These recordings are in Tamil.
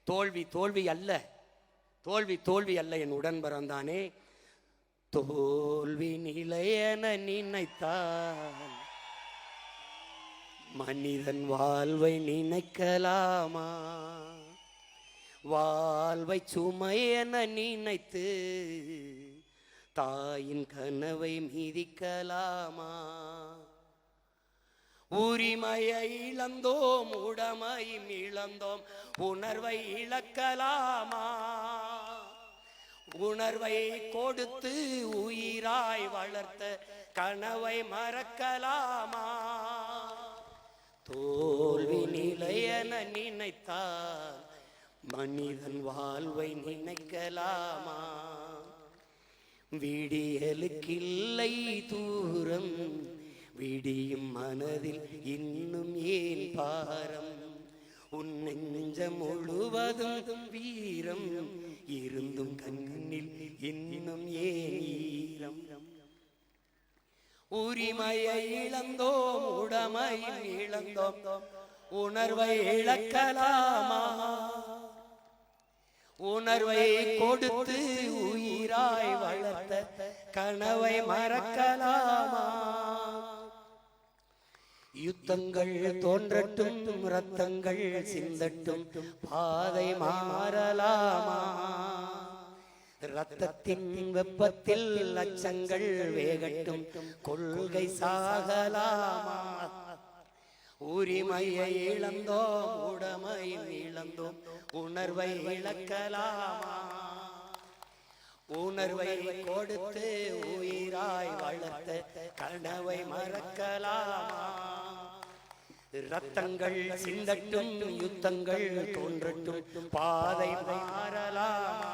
தோல்வி தோல்வி அல்ல, தோல்வி தோல்வி அல்ல என் உடன் பிறந்தானே. தோல்வி நிலையென நினைத்தால் மனிதன் வாழ்வை நினைக்கலாமா? வாழ்வை சுமையென நினைத்து தாயின் கனவை மிதிக்கலாமா? உரிமையை இழந்தோம், உடமையும் இழந்தோம், உணர்வை இழக்கலாமா? உணர்வை கொடுத்து உயிராய் வளர்த்த கனவை மறக்கலாமா? தோல்வி நிலையென நினைத்தால் மனிதன் வாழ்வை நினைக்கலாமா? விடியலுக்கில்லை தூரம், விடியும் மனதில் இன்னும் ஏன் பாரம்? உன் நெஞ்சம் முழுவதும் வீரம் இருந்தும் கண்ணில் இன்னும் ஏன் ஈரம்? உரிமையை இழந்தோம், உடமையை இழந்தோம், உணர்வை இழக்கலாமா? உணர்வை கொடுத்து உயிராய் வளர்த்த கனவை மறக்கலாமா? யுத்தங்கள் தோன்றட்டும், ரத்தங்கள் சிந்தட்டும், பாதை மாறலாமா? ரத்தத்தின் வெப்பத்தில் லட்சங்கள் வேகட்டும், கொள்கை சாகலாமா? உரிமையை இழந்தோம், உடமையை இழந்தோம், உணர்வை இழக்கலாமா? உணர்வை கொடுத்து உயிராய் வளர்த்த கனவை மறக்கலாமா? ரத்தங்கள் சிந்தட்டும், யுத்தங்கள் தோன்றட்டும், பாதை மாறலாமா?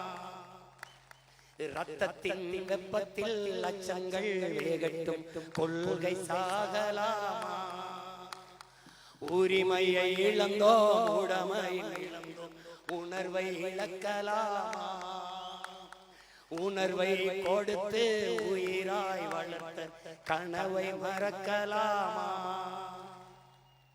ரத்தத்தின் வெப்பத்தில் லட்சங்கள் வேகட்டும், கொள்கை சாகலாமா? உரிமையை இழந்தோம், உடமையை இழந்தோம், உணர்வை இழக்கலாமா? உணர்வை கொடுத்து உயிராய் வளர்த்த கனவை மறக்கலாமா?